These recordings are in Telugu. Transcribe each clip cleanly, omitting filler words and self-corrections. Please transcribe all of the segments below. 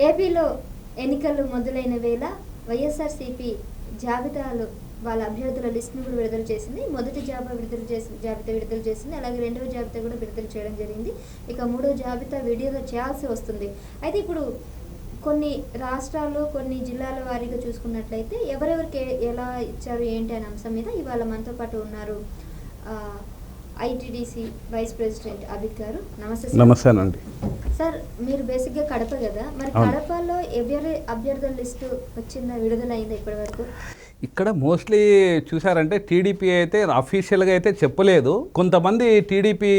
ఏపీలో ఎన్నికలు మొదలైన వేళ వైఎస్ఆర్సీపీ జాబితాలు వాళ్ళ అభ్యర్థుల లిస్ట్ను కూడా విడుదల చేసింది. మొదటి జాబితా విడుదల చేసింది. అలాగే రెండవ జాబితా కూడా విడుదల చేయడం జరిగింది. ఇక మూడో జాబితా విడుదల చేయాల్సి వస్తుంది. అయితే ఇప్పుడు కొన్ని రాష్ట్రాలు కొన్ని జిల్లాల వారీగా చూసుకున్నట్లయితే ఎవరెవరికి ఎలా ఇచ్చారు ఏంటి అనే అంశం మీద ఇవాళ మనతో పాటు ఉన్నారు ఐటీడీసీ వైస్ ప్రెసిడెంట్ అభిత్ గారు. నమస్తే. నమస్తేనండి సార్. మీరు బేసిక్గా కడప కదా, మరి కడపలో ఎవరి అభ్యర్థుల లిస్టు వచ్చిందా, విడుదలైందా ఇప్పటి వరకు? ఇక్కడ మోస్ట్లీ చూసారంటే టీడీపీ అయితే అఫీషియల్గా అయితే చెప్పలేదు. కొంతమంది టీడీపీ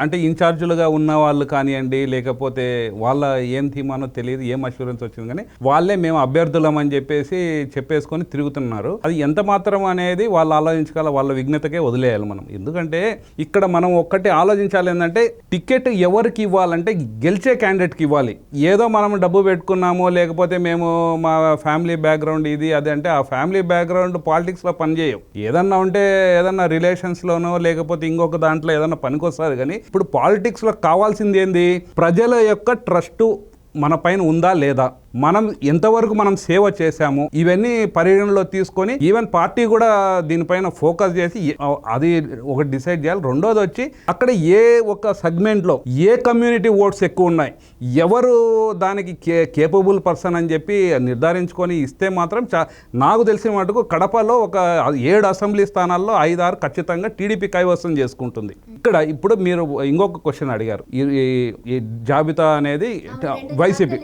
అంటే ఇన్ఛార్జులుగా ఉన్న వాళ్ళు కానివ్వండి, లేకపోతే వాళ్ళ ఏం థీమానో తెలియదు, ఏం అష్యూరెన్స్ వచ్చింది, కానీ వాళ్ళే మేము అభ్యర్థులం అని చెప్పేసుకొని తిరుగుతున్నారు. అది ఎంత మాత్రం అనేది వాళ్ళు ఆలోచించుకోవాలి, వాళ్ళ విఘ్నతకే వదిలేయాలి మనం. ఎందుకంటే ఇక్కడ మనం ఒక్కటి ఆలోచించాలి, ఏంటంటే టికెట్ ఎవరికి ఇవ్వాలంటే గెలిచే క్యాండిడేట్కి ఇవ్వాలి. ఏదో మనం డబ్బు పెట్టుకున్నామో లేకపోతే మేము మా ఫ్యామిలీ బ్యాక్గ్రౌండ్ ఇది అది అంటే ఆ ఫ్యామిలీ బ్యాక్గ్రౌండ్ పాలిటిక్స్లో పనిచేయం. ఏదన్నా ఉంటే ఏదన్నా రిలేషన్స్లోనో లేకపోతే ఇంకొక దాంట్లో ఏదన్నా పనికొస్తుంది. కానీ ఇప్పుడు పాలిటిక్స్లో కావాల్సింది ఏంది? ప్రజల యొక్క ట్రస్టు మన పైన ఉందా లేదా, మనం ఎంతవరకు మనం సేవ చేశాము, ఇవన్నీ పరిగణలో తీసుకొని ఈవెన్ పార్టీ కూడా దీనిపైన ఫోకస్ చేసి అది ఒకటి డిసైడ్ చేయాలి. రెండోది వచ్చి అక్కడ ఏ ఒక సెగ్మెంట్లో ఏ కమ్యూనిటీ ఓట్స్ ఎక్కువ ఉన్నాయి, ఎవరు దానికి కేపబుల్ పర్సన్ అని చెప్పి నిర్ధారించుకొని ఇస్తే మాత్రం నాకు తెలిసిన మటుకు కడపలో ఒక 7 అసెంబ్లీ స్థానాల్లో 5-6 ఖచ్చితంగా టీడీపీ కైవసం చేసుకుంటుంది. ఇక్కడ ఇప్పుడు మీరు ఇంకొక క్వశ్చన్ అడిగారు, ఈ జాబితా అనేది వైసీపీ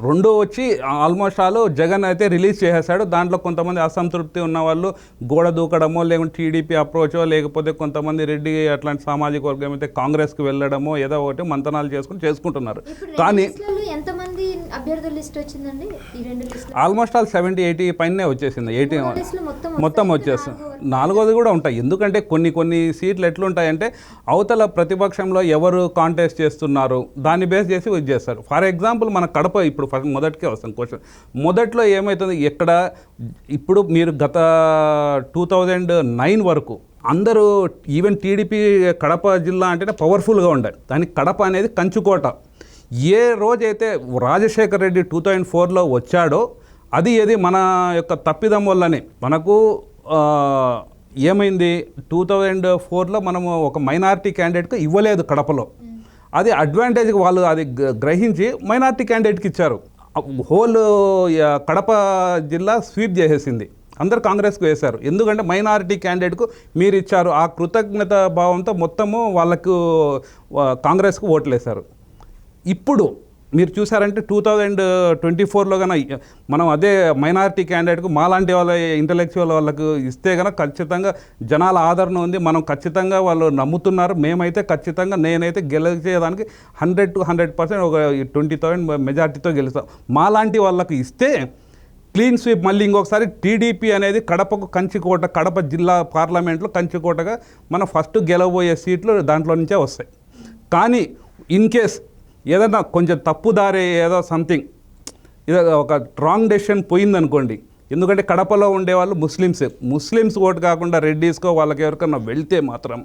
రెండో వచ్చి ఆల్మోస్ట్ ఆల్ జగన్ అయితే రిలీజ్ చేసేసాడు. దాంట్లో కొంతమంది అసంతృప్తి ఉన్న వాళ్ళు గోడ దూకడమో లేకుంటే టీడీపీ అప్రోచో లేకపోతే కొంతమంది రెడ్డి అట్లాంటి సామాజిక వర్గం అయితే కాంగ్రెస్కి వెళ్ళడమో ఏదో ఒకటి మంతనాలు చేసుకుంటున్నారు. కానీ ఆల్మోస్ట్ ఆల్ 70-80 పైనే వచ్చేసింది. 80 మొత్తం వచ్చేస్తుంది. 4వది కూడా ఉంటాయి. ఎందుకంటే కొన్ని సీట్లు ఎట్లుంటాయంటే అవతల ప్రతిపక్షంలో ఎవరు కాంటెస్ట్ చేస్తున్నారు దాన్ని బేస్ చేసి చేస్తారు. ఫర్ ఎగ్జాంపుల్ మన కడప ఇప్పుడు మొదటికే వస్తాను క్వశ్చన్. మొదట్లో ఏమవుతుంది, ఎక్కడ ఇప్పుడు మీరు గత 2009 వరకు అందరూ ఈవెన్ టీడీపీ కడప జిల్లా అంటేనే పవర్ఫుల్గా ఉండాలి. దానికి కడప అనేది కంచుకోట. ఏ రోజైతే రాజశేఖర్ రెడ్డి 2004లో వచ్చాడో అది ఏది మన యొక్క తప్పిదం వల్లనే మనకు ఏమైంది, 2004లో మనము ఒక మైనారిటీ క్యాండిడేట్కి ఇవ్వలేదు కడపలో. అది అడ్వాంటేజ్కి వాళ్ళు అది గ్రహించి మైనారిటీ క్యాండిడేట్కి ఇచ్చారు. హోల్ కడప జిల్లా స్వీప్ చేసేసింది, అందరు కాంగ్రెస్కు వేశారు. ఎందుకంటే మైనారిటీ క్యాండిడేట్కు మీరు ఇచ్చారు, ఆ కృతజ్ఞత భావంతో మొత్తము వాళ్ళకు కాంగ్రెస్కు ఓట్లు వేశారు. ఇప్పుడు మీరు చూసారంటే 2024లో కన్నా మనం అదే మైనారిటీ క్యాండిడేట్కు మాలాంటి వాళ్ళ ఇంటలెక్చువల్ వాళ్ళకు ఇస్తే కనుక ఖచ్చితంగా జనాల ఆదరణ ఉంది, మనం ఖచ్చితంగా వాళ్ళు నమ్ముతున్నారు. మేమైతే ఖచ్చితంగా నేనైతే గెలిచేదానికి 100 to 100% ఒక 20,000 మెజార్టీతో గెలుస్తాం. మాలాంటి వాళ్ళకు ఇస్తే క్లీన్ స్వీప్. మళ్ళీ ఇంకొకసారి టీడీపీ అనేది కడపకు కంచుకోట, కడప జిల్లా పార్లమెంట్లో కంచుకోటగా మనం ఫస్ట్ గెలవబోయే సీట్లు దాంట్లో నుంచే వస్తాయి. కానీ ఇన్ కేస్ ఏదైనా కొంచెం తప్పుదారి ఏదో సంథింగ్ ఏదో ఒక రాంగ్ డెసిషన్ పోయిందనుకోండి, ఎందుకంటే కడపలో ఉండేవాళ్ళు ముస్లిమ్స్ ఓటు కాకుండా రెడ్డీస్కో వాళ్ళకి ఎవరికన్నా వెళ్తే మాత్రం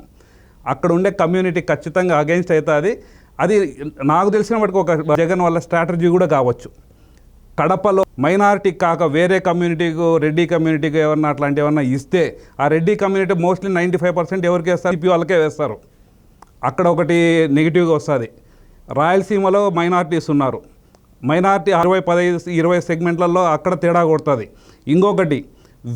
అక్కడ ఉండే కమ్యూనిటీ ఖచ్చితంగా అగెన్స్ట్ అవుతుంది. అది నాకు తెలిసిన వాటికి ఒక జగన్ వాళ్ళ స్ట్రాటజీ కూడా కావచ్చు. కడపలో మైనారిటీ కాక వేరే కమ్యూనిటీకు రెడ్డి కమ్యూనిటీకి ఏమన్నా అట్లాంటి ఏమన్నా ఇస్తే ఆ రెడ్డి కమ్యూనిటీ మోస్ట్లీ 95% ఎవరికి వేస్తారు, సిపి వాళ్ళకే వేస్తారు. అక్కడ ఒకటి నెగిటివ్గా వస్తుంది. రాయలసీమలో మైనారిటీస్ ఉన్నారు, మైనారిటీ 60-15-20 సెగ్మెంట్లలో అక్కడ తేడా కొడుతుంది. ఇంకొకటి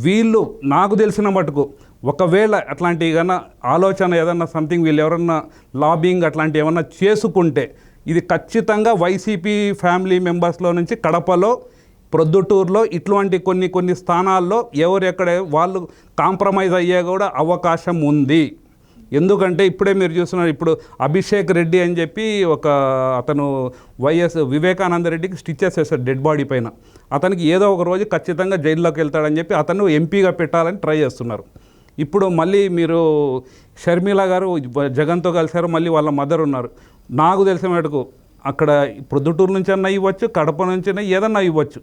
వీళ్ళు నాకు తెలిసిన మటుకు ఒకవేళ అట్లాంటి ఏదైనా ఆలోచన ఏదన్నా సంథింగ్ వీళ్ళు ఎవరన్నా లాబింగ్ అట్లాంటి ఏమన్నా చేసుకుంటే ఇది ఖచ్చితంగా వైసీపీ ఫ్యామిలీ మెంబర్స్లో నుంచి కడపలో ప్రొద్దుటూరులో ఇట్లాంటి కొన్ని స్థానాల్లో ఎవరెక్కడ వాళ్ళు కాంప్రమైజ్ అయ్యే కూడా అవకాశం ఉంది. ఎందుకంటే ఇప్పుడే మీరు చూస్తున్నారు, ఇప్పుడు అభిషేక్ రెడ్డి అని చెప్పి ఒక అతను వైఎస్ వివేకానంద రెడ్డికి స్టిచెస్ వేస్తాడు డెడ్ బాడీ పైన. అతనికి ఏదో ఒక రోజు ఖచ్చితంగా జైల్లోకి వెళ్తాడని చెప్పి అతను ఎంపీగా పెట్టాలని ట్రై చేస్తున్నారు. ఇప్పుడు మళ్ళీ మీరు షర్మిల గారు జగన్తో కలిశారు, మళ్ళీ వాళ్ళ మదర్ ఉన్నారు. నాకు తెలిసిన మటుకు అక్కడ ప్రొద్దుటూరు నుంచి అన్నా ఇవ్వచ్చు, కడప నుంచి అయినా ఏదన్నా ఇవ్వచ్చు.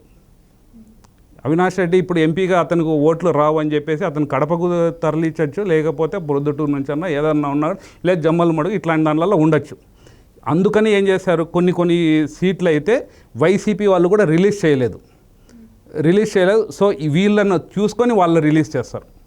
అవినాష్ రెడ్డి ఇప్పుడు ఎంపీగా అతనికి ఓట్లు రావు అని చెప్పేసి అతను కడపకు తరలించవచ్చు, లేకపోతే ప్రొద్దుటూరు నుంచి అన్నా ఏదన్నా ఉన్నాడు, లేదా జమ్మలమడుగు ఇట్లాంటి దానిలో ఉండొచ్చు. అందుకని ఏం చేశారు, కొన్ని సీట్లు అయితే వైసీపీ వాళ్ళు కూడా రిలీజ్ చేయలేదు. సో వీళ్ళను చూసుకొని వాళ్ళు రిలీజ్ చేస్తారు.